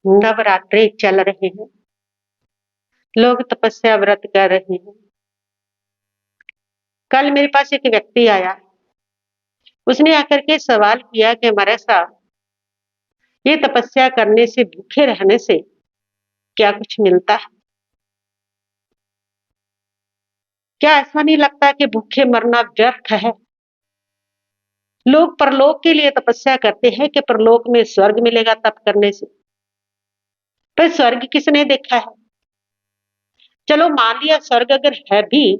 नवरात्रे चल रहे हैं, लोग तपस्या व्रत कर रहे हैं। कल मेरे पास एक व्यक्ति आया, उसने आकर के सवाल किया कि महाराज साहब, ये तपस्या करने से, भूखे रहने से क्या कुछ मिलता है? क्या ऐसा नहीं लगता कि भूखे मरना व्यर्थ है? लोग परलोक के लिए तपस्या करते हैं कि परलोक में स्वर्ग मिलेगा तप करने से। पर स्वर्ग किसने देखा है? चलो मान लिया स्वर्ग अगर है भी,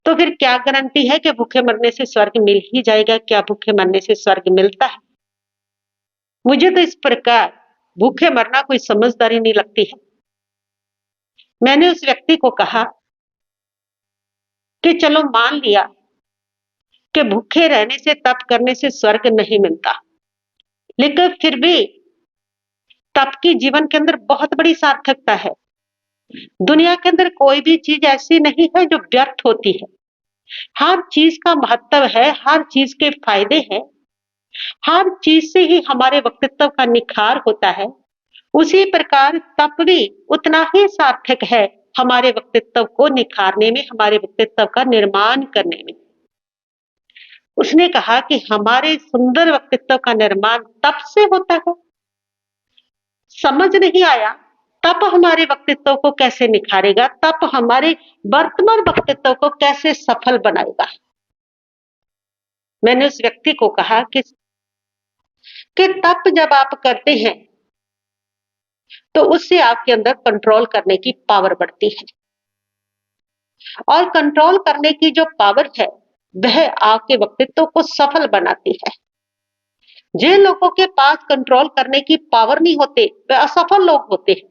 तो फिर क्या गारंटी है कि भूखे मरने से स्वर्ग मिल ही जाएगा? क्या भूखे मरने से स्वर्ग मिलता है? मुझे तो इस प्रकार भूखे मरना कोई समझदारी नहीं लगती है। मैंने उस व्यक्ति को कहा कि चलो मान लिया कि भूखे रहने से, तप करने से स्वर्ग नहीं मिलता, लेकिन फिर भी तप की जीवन के अंदर बहुत बड़ी सार्थकता है। दुनिया के अंदर कोई भी चीज ऐसी नहीं है जो व्यर्थ होती है। हर चीज का महत्व है, हर चीज के फायदे हैं, हर चीज से ही हमारे व्यक्तित्व का निखार होता है। उसी प्रकार तप भी उतना ही सार्थक है हमारे व्यक्तित्व को निखारने में, हमारे व्यक्तित्व का निर्माण करने में। उसने कहा कि हमारे सुंदर व्यक्तित्व का निर्माण तप से होता है। समझ नहीं आया, तप हमारे व्यक्तित्व को कैसे निखारेगा? तप हमारे वर्तमान व्यक्तित्व को कैसे सफल बनाएगा? मैंने उस व्यक्ति को कहा कि तप जब आप करते हैं तो उससे आपके अंदर कंट्रोल करने की पावर बढ़ती है, और कंट्रोल करने की जो पावर है वह आपके व्यक्तित्व को सफल बनाती है। जिन लोगों के पास कंट्रोल करने की पावर नहीं होते वे असफल लोग होते हैं,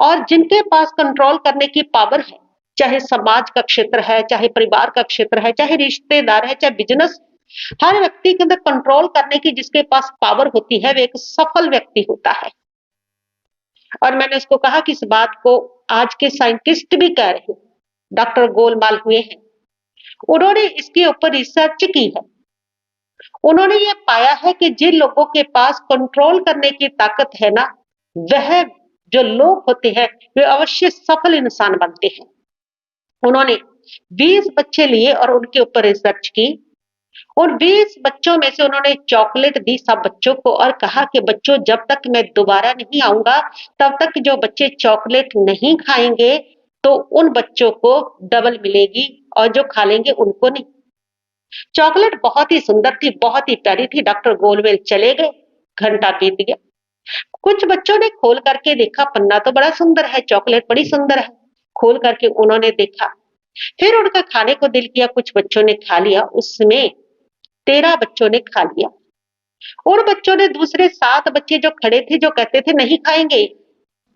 और जिनके पास कंट्रोल करने की पावर है, चाहे समाज का क्षेत्र है, चाहे परिवार का क्षेत्र है, चाहे रिश्तेदार है, चाहे बिजनेस, हर व्यक्ति के अंदर कंट्रोल करने की जिसके पास पावर होती है वे एक सफल व्यक्ति होता है। और मैंने उसको कहा कि इस बात को आज के साइंटिस्ट भी कह रहे हैं, डॉक्टर गोलमाल हुए हैं, उन्होंने इसके ऊपर रिसर्च की है। उन्होंने ये पाया है कि जिन लोगों के पास कंट्रोल करने की ताकत है ना, वह जो लोग होते हैं वे अवश्य सफल इंसान बनते हैं। उन्होंने 20 बच्चे लिए और उनके ऊपर रिसर्च की। उन 20 बच्चों में से उन्होंने चॉकलेट दी सब बच्चों को और कहा कि बच्चों, जब तक मैं दोबारा नहीं आऊंगा तब तक जो बच्चे चॉकलेट नहीं खाएंगे तो उन बच्चों को डबल मिलेगी, और जो खा लेंगे उनको नहीं। चॉकलेट बहुत ही सुंदर थी, बहुत ही प्यारी थी। डॉक्टर गोलमेल चले गए, घंटा बीत गया। कुछ बच्चों ने खोल करके देखा, पन्ना तो बड़ा सुंदर है, चॉकलेट बड़ी सुंदर है। खोल करके उन्होंने देखा, फिर उनका खाने को दिल किया, कुछ बच्चों ने खा लिया, उसमें 13 बच्चों ने खा लिया। उन बच्चों ने दूसरे 7 बच्चे जो खड़े थे, जो कहते थे नहीं खाएंगे,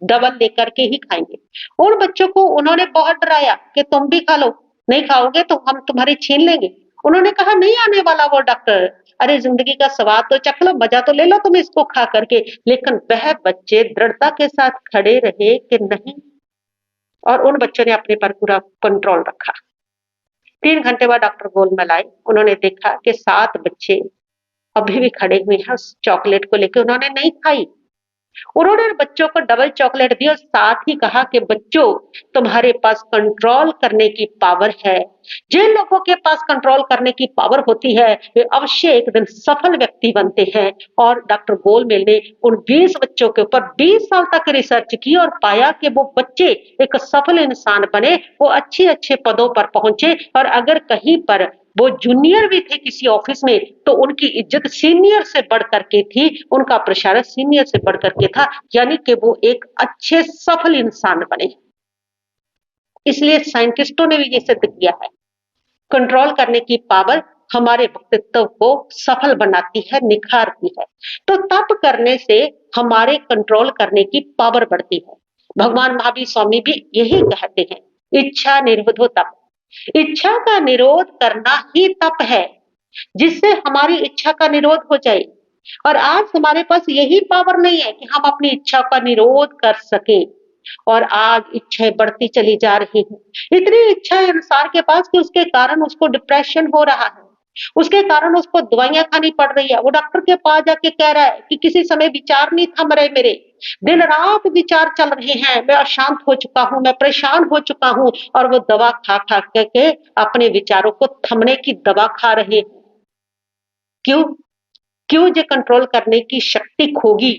डबल लेकर के ही खाएंगे, उन बच्चों को उन्होंने बहुत डराया कि तुम भी खा लो, नहीं खाओगे तो हम तुम्हारी छीन लेंगे। उन्होंने कहा नहीं आने वाला वो डॉक्टर, अरे जिंदगी का स्वाद तो चख लो, मजा तो ले लो तुम इसको खा करके। लेकिन वह बच्चे दृढ़ता के साथ खड़े रहे कि नहीं, और उन बच्चों ने अपने पर पूरा कंट्रोल रखा। 3 घंटे बाद डॉक्टर गोलमाल आए, उन्होंने देखा कि 7 बच्चे अभी भी खड़े हुए हैं उस चॉकलेट को लेकर, उन्होंने नहीं खाई। उन्होंने बच्चों को डबल चॉकलेट दी और साथ ही कहा कि बच्चों, तुम्हारे पास कंट्रोल करने की पावर है। जिन लोगों के पास कंट्रोल करने की पावर होती है वे अवश्य एक दिन सफल व्यक्ति बनते हैं। और डॉक्टर गोलमेल ने उन 20 बच्चों के ऊपर 20 साल तक रिसर्च की और पाया कि वो बच्चे एक सफल इंसान बने, वो अच्छे अच्छे पदों पर पहुंचे, और अगर कहीं पर वो जूनियर भी थे किसी ऑफिस में तो उनकी इज्जत सीनियर से बढ़ करके थी, उनका प्रचार सीनियर से बढ़ करके था, यानी कि वो एक अच्छे सफल इंसान बने। इसलिए साइंटिस्टों ने भी ये सिद्ध किया है, कंट्रोल करने की पावर हमारे व्यक्तित्व को सफल बनाती है, निखारती है। तो तप करने से हमारे कंट्रोल करने की पावर बढ़ती है। भगवान महावीर स्वामी भी यही कहते हैं, इच्छा निरोधो तप। इच्छा का निरोध करना ही तप है, जिससे हमारी इच्छा का निरोध हो जाए। और आज हमारे पास यही पावर नहीं है कि हम अपनी इच्छा का निरोध कर सकें, और आज इच्छाएं बढ़ती चली जा रही हैं। इतनी इच्छा है इंसान के पास कि उसके कारण उसको डिप्रेशन हो रहा है, उसके कारण उसको दवाइयाँ खानी पड़ रही है। वो डॉक्टर के पास जाके कह रहा है कि किसी समय विचार नहीं थम रहे मेरे, दिन-रात विचार चल रहे हैं, मैं अशांत हो चुका हूँ, मैं परेशान हो चुका हूँ और वो दवा खा-खा के अपने विचारों को थमने की दवा खा रहे हैं। क्यों? क्यों ये कंट्रोल करने की शक्ति खोगी?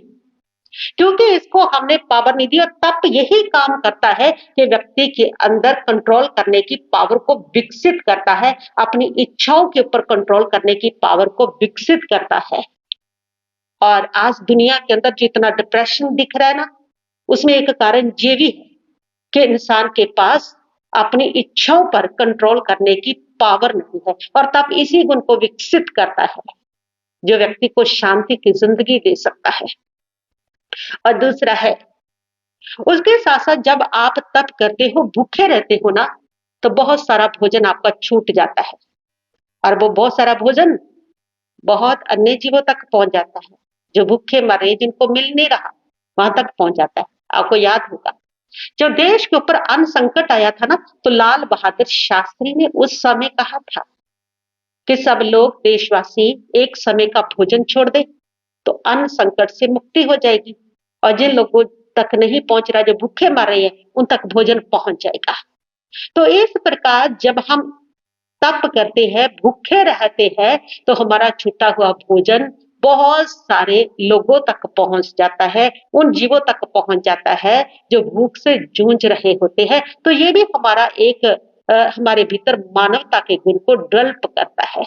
क्योंकि इसको हमने पावर नहीं दी और तप यही काम करता है कि व्यक्ति के अंदर कंट्रोल करने की पावर को विकसित करता है, अपनी इच्छाओं के ऊपर कंट्रोल करने की पावर को विकसित करता है। और आज दुनिया के अंदर जितना डिप्रेशन दिख रहा है ना, उसमें एक कारण ये भी है कि इंसान के पास अपनी इच्छाओं पर कंट्रोल करने की पावर नहीं है और तप इसी गुण को विकसित करता है, जो व्यक्ति को शांति की जिंदगी दे सकता है। और दूसरा है, उसके साथ-साथ जब आप तप करते हो, भूखे रहते हो ना, तो बहुत सारा भोजन आपका छूट जाता है और वो बहुत सारा भोजन बहुत अन्य जीवों तक पहुँच जाता है, जो भूखे मर रहे, जिनको मिल नहीं रहा, वहाँ तक पहुँच जाता है। आपको याद होगा, जब देश के ऊपर अन्न संकट आया था ना, तो लाल बहादुर शास्त्री ने उस समय कहा था कि सब लोग देशवासी एक समय का भोजन छोड़ दें, तो अन्न संकट से मुक्ति हो जाएगी और जिन लोगों तक नहीं पहुंच रहा, जो भूखे मर रहे हैं, उन तक भोजन पहुंच जाएगा। तो इस प्रकार जब हम तप करते हैं, भूखे रहते हैं, तो हमारा छूटा हुआ भोजन बहुत सारे लोगों तक पहुंच जाता है, उन जीवों तक पहुंच जाता है जो भूख से जूझ रहे होते हैं। तो ये भी हमारा एक हमारे भीतर मानवता के गुण को डेवलप करता है,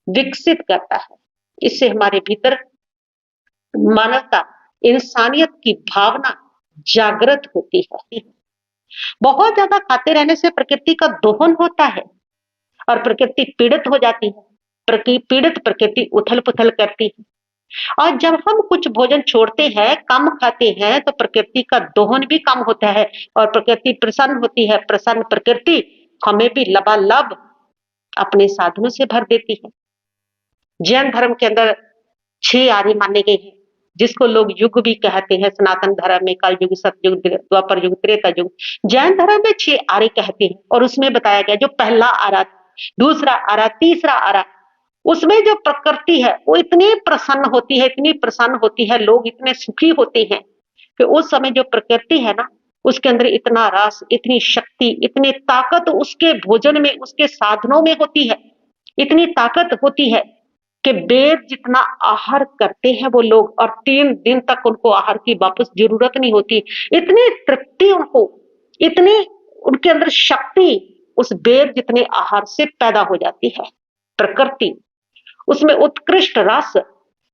विकसित करता है। इससे हमारे भीतर मानवता, इंसानियत की भावना जागृत होती है। बहुत ज्यादा खाते रहने से प्रकृति का दोहन होता है और प्रकृति पीड़ित हो जाती है। पीड़ित प्रकृति उथल-पुथल करती है और जब हम कुछ भोजन छोड़ते हैं, कम खाते हैं, तो प्रकृति का दोहन भी कम होता है और प्रकृति प्रसन्न होती है। प्रसन्न प्रकृति हमें भी लबालब अपने साधनों से भर देती है। जैन धर्म के अंदर 6 आर्य माने गए हैं, जिसको लोग युग भी कहते हैं। सनातन धर्म में कलयुग, सतयुग, द्वापर युग, त्रेता युग। जैन धर्म में 6 आर्य कहते हैं और उसमें बताया गया जो पहला आरा, दूसरा आरा, तीसरा आरा, उसमें जो प्रकृति है वो इतनी प्रसन्न होती है, इतनी प्रसन्न होती है, लोग इतने सुखी होते हैं कि उस समय जो प्रकृति है ना, उसके अंदर इतना रस, इतनी शक्ति, इतनी ताकत उसके भोजन में, उसके साधनों में होती है, इतनी ताकत होती है कि वेद जितना आहार करते हैं वो लोग और 3 दिन तक उनको आहार की वापस जरूरत नहीं होती। इतनी तृप्ति उनको, इतनी उनके अंदर शक्ति उस वेद जितने आहार से पैदा हो जाती है। प्रकृति, उसमें उत्कृष्ट रस,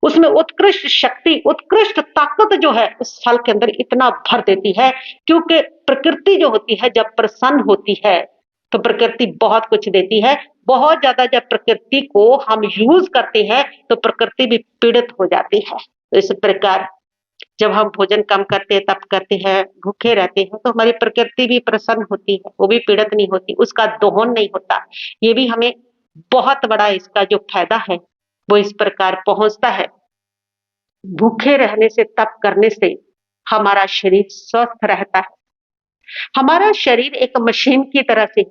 उसमें उत्कृष्ट शक्ति, उत्कृष्ट ताकत जो है उस फल के अंदर इतना भर देती है, क्योंकि प्रकृति जो होती है जब प्रसन्न होती है तो प्रकृति बहुत कुछ देती है। बहुत ज्यादा जब प्रकृति को हम यूज करते हैं तो प्रकृति भी पीड़ित हो जाती है। तो इस प्रकार जब हम भोजन कम करते हैं, तप करते हैं, भूखे रहते हैं, तो हमारी प्रकृति भी प्रसन्न होती है, वो भी पीड़ित नहीं होती, उसका दोहन नहीं होता। ये भी हमें बहुत बड़ा इसका जो फायदा है वो इस प्रकार पहुंचता है। भूखे रहने से, तप करने से हमारा शरीर स्वस्थ रहता है। हमारा शरीर एक मशीन की तरह से,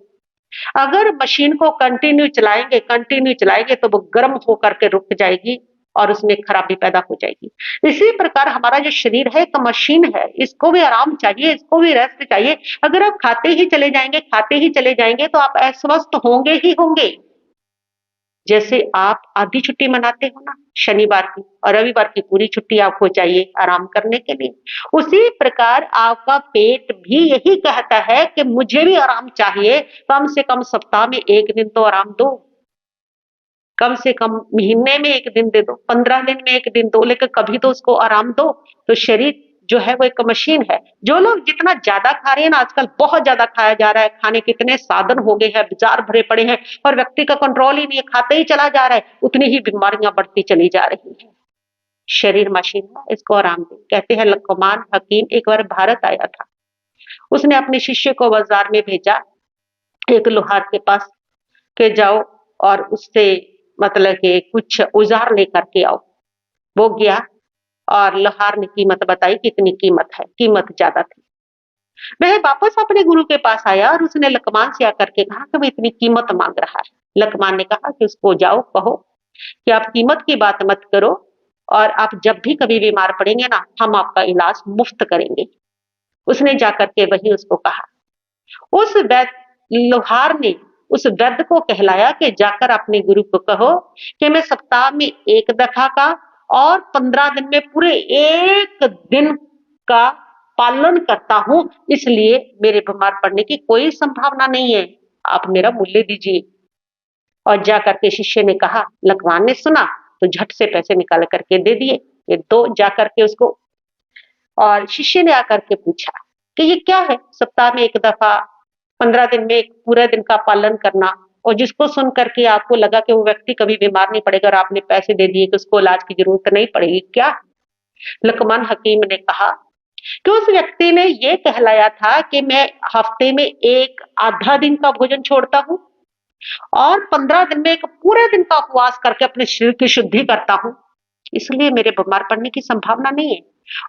अगर मशीन को कंटिन्यू चलाएंगे तो वो गर्म होकर के रुक जाएगी और उसमें खराबी पैदा हो जाएगी। इसी प्रकार हमारा जो शरीर है एक मशीन है, इसको भी आराम चाहिए, इसको भी रेस्ट चाहिए। अगर आप खाते ही चले जाएंगे तो आप अस्वस्थ होंगे ही होंगे। जैसे आप आधी छुट्टी मनाते हो ना शनिवार की और रविवार की पूरी छुट्टी आपको चाहिए आराम करने के लिए, उसी प्रकार आपका पेट भी यही कहता है कि मुझे भी आराम चाहिए, कम से कम सप्ताह में 1 दिन तो आराम दो, कम से कम महीने में 1 दिन दे दो, 15 दिन में 1 दिन दो, लेकिन कभी तो उसको आराम दो। तो शरीर जो है वो एक मशीन है। जो लोग जितना ज्यादा खा रहे हैं ना, आजकल बहुत ज्यादा खाया जा रहा है, खाने के इतने साधन हो गए हैं, बाजार भरे पड़े हैं और व्यक्ति का कंट्रोल ही नहीं है, खाते ही चला जा रहा है, उतनी ही बीमारियां बढ़ती चली जा रही है। शरीर मशीन है, इसको आराम दे। कहते हैं लुकमान हकीम एक बार भारत आया था, उसने अपने शिष्य को बाजार में भेजा एक लोहार के पास के जाओ और उससे मतलब कि कुछ औजार लेकर के आओ। वो गया और लोहार ने कीमत बताई, कितनी कीमत है, कीमत ज्यादा थी। वह वापस अपने गुरु के पास आया और उसने लकमान से आकर के कहा कि वह इतनी कीमत मांग रहा है। लकमान ने कहा कि उसको जाओ कहो कि आप कीमत की बात मत करो और आप जब भी कभी बीमार पड़ेंगे ना, हम आपका इलाज मुफ्त करेंगे। उसने जाकर के वही उसको कहा। उस वैद्य लोहार ने उस वैद्य को कहलाया कि जाकर अपने गुरु को कहो कि मैं सप्ताह में 1 दफा का और 15 दिन में पूरे 1 दिन का पालन करता हूँ, इसलिए मेरे बीमार पड़ने की कोई संभावना नहीं है। आप मेरा मूल्य दीजिए। और जाकर के शिष्य ने कहा, लकमान ने सुना तो झट से पैसे निकाल करके दे दिए। ये 2 जाकर के उसको और शिष्य ने आकर के पूछा कि ये क्या है? सप्ताह में 1 दफा, 15 दिन में 1 पूरे दिन का पालन करना और जिसको सुन करके आपको लगा कि वो व्यक्ति कभी बीमार नहीं पड़ेगा और आपने पैसे दे दिए कि उसको इलाज की ज़रूरत नहीं पड़ेगी, क्या? लकमान हकीम ने कहा कि उस व्यक्ति ने ये कहलाया था कि मैं हफ्ते में 1 आधा दिन का भोजन छोड़ता हूँ और 15 दिन में 1 पूरे दिन का उपवास करके अपने शरीर की शुद्धि करता हूँ, इसलिए मेरे बीमार पड़ने की संभावना नहीं है।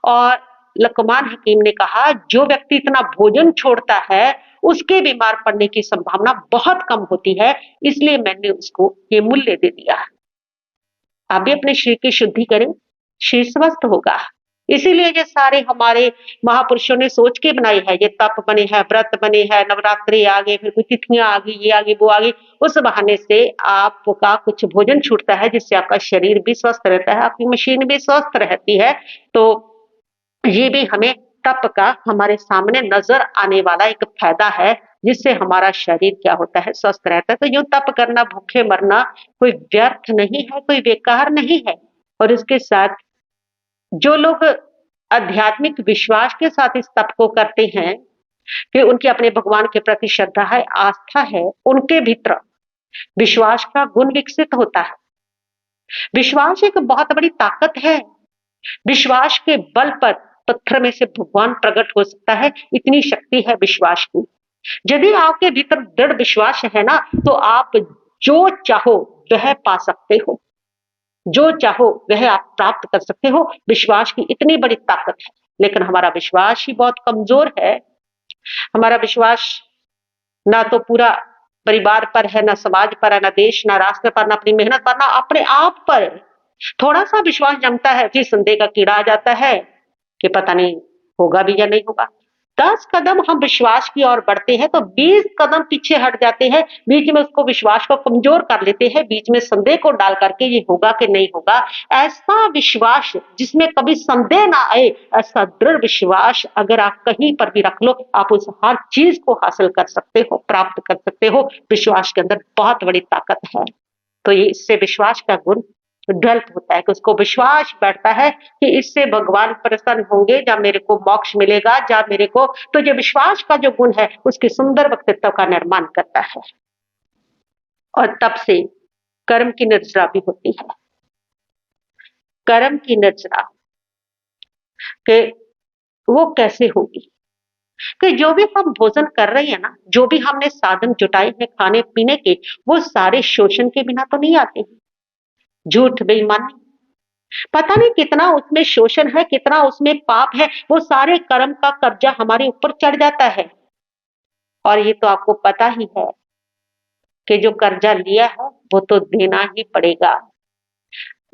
और लकमान हकीम ने कहा जो व्यक्ति इतना भोजन छोड़ता है उसके बीमार पड़ने की संभावना बहुत कम होती है, इसलिए मैंने उसको ये मूल्य दे दिया। आप भी अपने शरीर की शुद्धि करें, शरीर स्वस्थ होगा। इसीलिए ये सारे हमारे महापुरुषों ने सोच के बनाए हैं, ये तप बने हैं, व्रत बने हैं, नवरात्रि आ गए, फिर कोई तिथियां आ गई, ये आ गई, वो आ गई। उस बहाने से आपका कुछ भोजन छूटता है जिससे आपका शरीर भी स्वस्थ रहता है, आपकी मशीन भी स्वस्थ रहती है। तो ये भी हमें तप का हमारे सामने नजर आने वाला एक फायदा है, जिससे हमारा शरीर क्या होता है, स्वस्थ रहता है। तो यूँ तप करना, भूखे मरना कोई व्यर्थ नहीं है, कोई बेकार नहीं है। और इसके साथ जो लोग आध्यात्मिक विश्वास के साथ इस तप को करते हैं कि उनकी अपने भगवान के प्रति श्रद्धा है, आस्था है, उनके भीतर विश्वास का गुण विकसित होता है। विश्वास एक बहुत बड़ी ताकत है। विश्वास के बल पर पत्थर में से भगवान प्रकट हो सकता है, इतनी शक्ति है विश्वास की। यदि आपके भीतर दृढ़ विश्वास है ना, तो आप जो चाहो वह पा सकते हो, जो चाहो वह आप प्राप्त कर सकते हो। विश्वास की इतनी बड़ी ताकत है, लेकिन हमारा विश्वास ही बहुत कमजोर है। हमारा विश्वास ना तो पूरा परिवार पर है, ना समाज पर है, ना देश, ना राष्ट्र पर, ना अपनी मेहनत पर, ना अपने आप पर। थोड़ा सा विश्वास जमता है फिर संदेह का कीड़ा आ जाता है कि पता नहीं होगा भी या नहीं होगा। 10 कदम हम विश्वास की ओर बढ़ते हैं तो 20 कदम पीछे हट जाते हैं, बीच में उसको विश्वास को कमजोर कर लेते हैं, बीच में संदेह को डाल करके ये होगा कि नहीं होगा। ऐसा विश्वास जिसमें कभी संदेह ना आए, ऐसा दृढ़ विश्वास अगर आप कहीं पर भी रख लो, आप उस हर चीज को हासिल कर सकते हो, प्राप्त कर सकते हो। विश्वास के अंदर बहुत बड़ी ताकत है। तो ये इससे विश्वास का गुण डेवलप होता है कि उसको विश्वास बैठता है कि इससे भगवान प्रसन्न होंगे, जब मेरे को मोक्ष मिलेगा, जब मेरे को, तो ये विश्वास का जो गुण है उसके सुंदर व्यक्तित्व का निर्माण करता है। और तब से कर्म की निर्जरा भी होती है। कर्म की निर्जरा कि वो कैसे होगी कि जो भी हम भोजन कर रहे हैं ना, जो भी हमने साधन जुटाए हैं खाने पीने के, वो सारे शोषण के बिना तो नहीं आते। झूठ, बेईमानी, पता नहीं कितना उसमें शोषण है, कितना उसमें पाप है, वो सारे कर्म का कब्जा हमारे ऊपर चढ़ जाता है। और ये तो आपको पता ही है कि जो कर्जा लिया है वो तो देना ही पड़ेगा।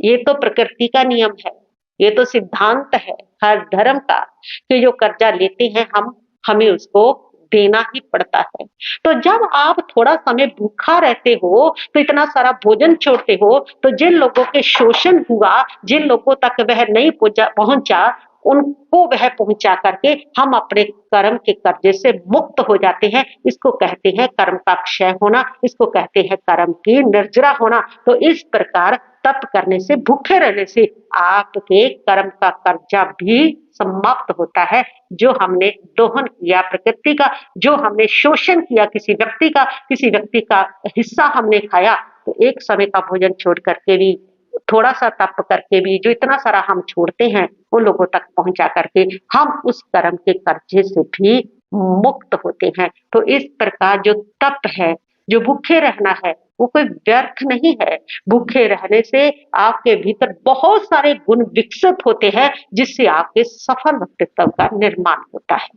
ये तो प्रकृति का नियम है, ये तो सिद्धांत है हर धर्म का कि जो कर्जा लेते हैं हम, हमें उसको देना ही पड़ता है। तो जब आप थोड़ा समय भूखा रहते हो, तो इतना सारा भोजन छोड़ते हो, तो जिन लोगों के शोषण हुआ, जिन लोगों तक वह नहीं पहुंचा, उनको वह पहुंचा करके हम अपने कर्म के कर्जे से मुक्त हो जाते हैं। इसको कहते हैं कर्म का क्षय होना, इसको कहते हैं कर्म की निर्जरा होना। तो इस प्रकार तप करने से, भूखे रहने से आपके कर्म का कर्जा भी समाप्त होता है। जो हमने दोहन किया प्रकृति का, जो हमने शोषण किया किसी व्यक्ति का हिस्सा हमने खाया, तो एक समय का भोजन छोड़ करके भी, थोड़ा सा तप करके भी, जो इतना सारा हम छोड़ते हैं उन लोगों तक पहुंचा करके हम उस कर्म के कर्जे से भी मुक्त होते हैं। तो इस प्रकार जो तप है, जो भूखे रहना है, वो कोई व्यर्थ नहीं है। भूखे रहने से आपके भीतर बहुत सारे गुण विकसित होते हैं, जिससे आपके सफल व्यक्तित्व का निर्माण होता है।